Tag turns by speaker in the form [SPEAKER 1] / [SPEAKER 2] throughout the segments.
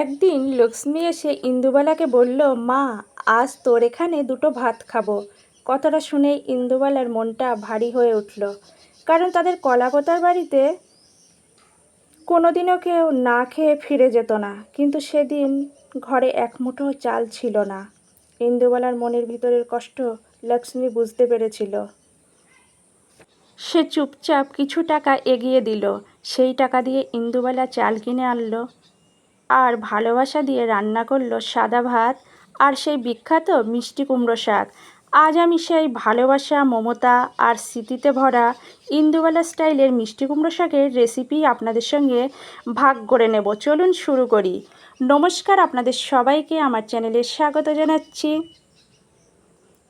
[SPEAKER 1] একদিন লক্ষ্মী এসে ইন্দুবালাকে বলল, মা, আজ তোর এখানে দুটো ভাত খাবো। কথাটা শুনেই ইন্দুবালার মনটা ভারী হয়ে উঠল, কারণ তাদের কলাপতার বাড়িতে কোনোদিনও কেউ না খেয়ে ফিরে যেত না। কিন্তু সেদিন ঘরে এক মুঠো চাল ছিল না। ইন্দুবালার মনের ভিতরের কষ্ট লক্ষ্মী বুঝতে পেরেছিল। সে চুপচাপ কিছু টাকা এগিয়ে দিল। সেই টাকা দিয়ে ইন্দুবালা চাল কিনে আনলো আর ভালোবাসা দিয়ে রান্না করলো সাদা ভাত আর সেই বিখ্যাত মিষ্টি কুমড়ো শাক। আজ আমি সেই ভালোবাসা, মমতা আর স্মৃতিতে ভরা ইন্দুবালা স্টাইলের মিষ্টি কুমড়ো শাকের রেসিপি আপনাদের সঙ্গে ভাগ করে নেব। চলুন শুরু করি। নমস্কার, আপনাদের সবাইকে আমার চ্যানেলে স্বাগত জানাচ্ছি।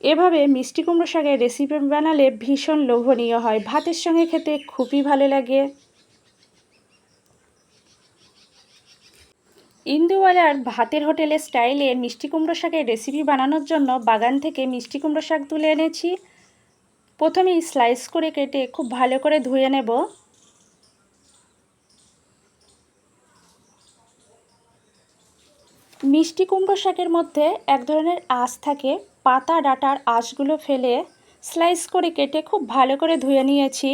[SPEAKER 1] এভাবে মিষ্টি কুমড়ো শাকের রেসিপি বানালে ভীষণ লোভনীয় হয়, ভাতের সঙ্গে খেতে খুবই ভালো লাগে। ইন্দুবালার ভাতের হোটেলের স্টাইলে মিষ্টি কুমড়ো শাকের রেসিপি বানানোর জন্য বাগান থেকে মিষ্টি কুমড়ো শাক তুলে এনেছি। প্রথমেই স্লাইস করে কেটে খুব ভালো করে ধুয়ে নেব। মিষ্টি কুমড়ো শাকের মধ্যে এক ধরনের আঁশ থাকে, পাতা ডাঁটার আঁশগুলো ফেলে স্লাইস করে কেটে খুব ভালো করে ধুয়ে নিয়েছি।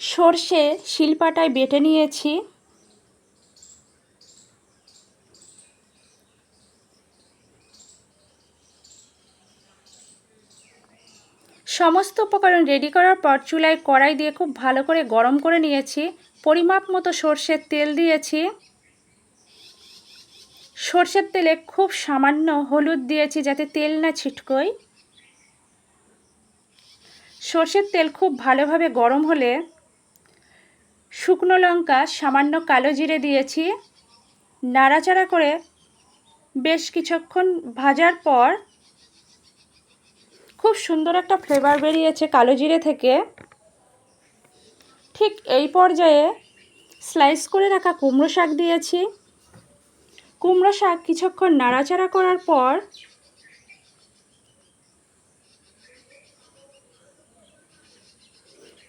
[SPEAKER 1] সর্ষে শিলপাটায় বেটে নিয়েছি। সমস্ত উপকরণ রেডি করার পর চুলায় কড়াই দিয়ে খুব ভালো করে গরম করে নিয়েছি। পরিমাপ মতো সর্ষের তেল দিয়েছি। সর্ষের তেলে খুব সামান্য হলুদ দিয়েছি যাতে তেল না ছিটকোয়। সর্ষের তেল খুব ভালোভাবে গরম হলে শুকনো লঙ্কা, সামান্য কালো জিরে দিয়েছি। নাড়াচাড়া করে বেশ কিছুক্ষণ ভাজার পর খুব সুন্দর একটা ফ্লেভার বেরিয়েছে কালো জিরে থেকে। ঠিক এই পর্যায়ে স্লাইস করে রাখা কুমড়ো শাক দিয়েছি। কুমড়ো শাক কিছুক্ষণ নাড়াচাড়া করার পর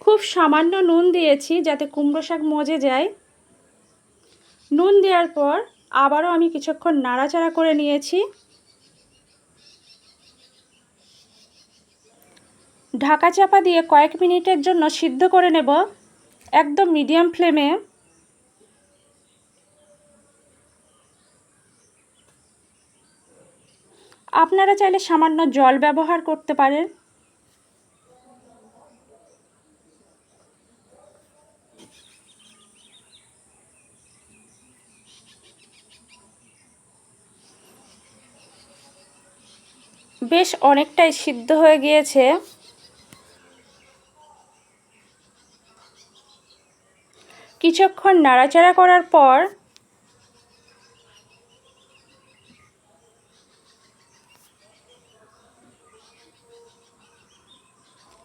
[SPEAKER 1] খুব সামান্য নুন দিয়েছি যাতে কুমড়ো শাক মজে যায়। নুন দেওয়ার পর আবারও আমি কিছুক্ষণ নাড়াচাড়া করে নিয়েছি। ঢাকা চাপা দিয়ে কয়েক মিনিটের জন্য সিদ্ধ করে নেব, একদম মিডিয়াম ফ্লেমে। আপনারা চাইলে সামান্য জল ব্যবহার করতে পারেন। বেশ অনেকটাই সিদ্ধ হয়ে গিয়েছে। কিছুক্ষণ নাড়াচাড়া করার পর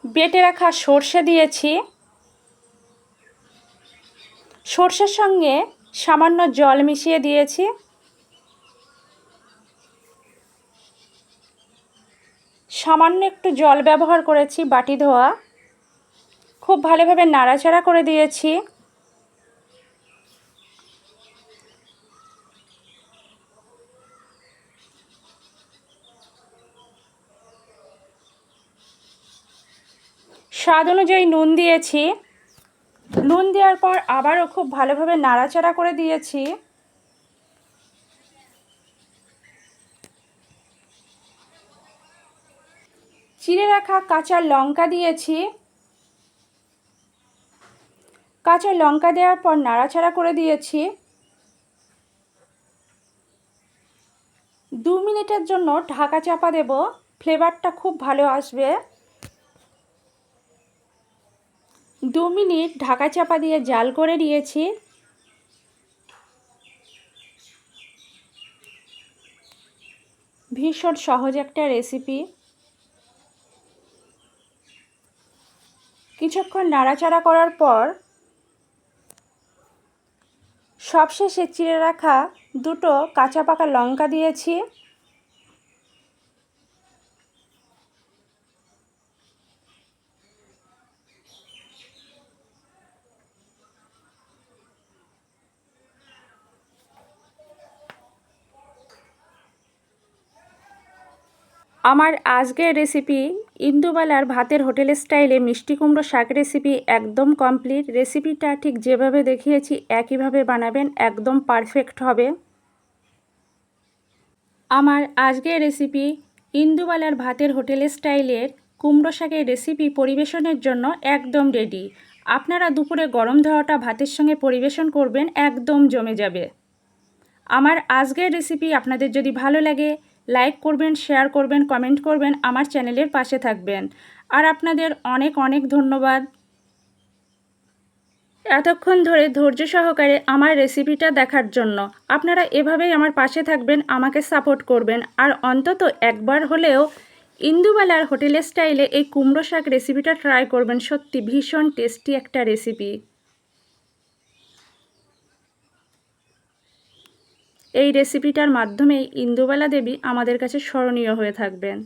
[SPEAKER 1] বেটে রাখা সর্ষে দিয়েছি। সর্ষের সঙ্গে সামান্য জল মিশিয়ে দিয়েছি। সামান্য একটু জল ব্যবহার করেছি বাটি ধোয়া। খুব ভালোভাবে নাড়াচাড়া করে দিয়েছি। স্বাদ অনুযায়ী নুন দিয়েছি। নুন দেওয়ার পর আবারও খুব ভালোভাবে নাড়াচাড়া করে দিয়েছি। চিড়ে রাখা কাঁচা লঙ্কা দিয়েছি। কাঁচা লঙ্কা দেওয়ার পর নাড়াচাড়া করে দিয়েছি। 2 মিনিটের জন্য ঢাকা চাপা দেব, ফ্লেভারটা খুব ভালো আসবে। 2 মিনিট ঢাকা চাপা দিয়ে জাল করে নিয়েছি। ভীষণ সহজ একটা রেসিপি। কিছুক্ষণ নাড়াচাড়া করার পর সবশেষে চিড়ে রাখা দুটো কাঁচা পাকা লঙ্কা দিয়েছি। আমার আজকের রেসিপি ইন্দুবালার ভাতের হোটেল স্টাইলে মিষ্টি কুমড়ো শাক রেসিপি একদম কমপ্লিট। রেসিপিটা ঠিক যেভাবে দেখিয়েছি একইভাবে বানাবেন, একদম পারফেক্ট হবে। আমার আজকের রেসিপি ইন্দুবালার ভাতের হোটেল স্টাইলের কুমড়ো শাকের রেসিপি পরিবেশনের জন্য একদম রেডি। আপনারা দুপুরে গরম ধোয়াটা ভাতের সঙ্গে পরিবেশন করবেন, একদম জমে যাবে। আমার আজকের রেসিপি আপনাদের যদি ভালো লাগে লাইক করবেন, শেয়ার করবেন, কমেন্ট করবেন, আমার চ্যানেলের পাশে থাকবেন। আর আপনাদের অনেক অনেক ধন্যবাদ এতক্ষণ ধরে ধৈর্য সহকারে আমার রেসিপিটা দেখার জন্য। আপনারা এভাবেই আমার পাশে থাকবেন, আমাকে সাপোর্ট করবেন, আর অন্তত একবার হলেও ইন্দুবালার হোটেলের স্টাইলে এই কুমড়ো শাক রেসিপিটা ট্রাই করবেন। সত্যি ভীষণ টেস্টি একটা রেসিপি। এই রেসিপিটার মাধ্যমেই ইন্দুবালা দেবী আমাদের কাছে স্মরণীয় হয়ে থাকবেন।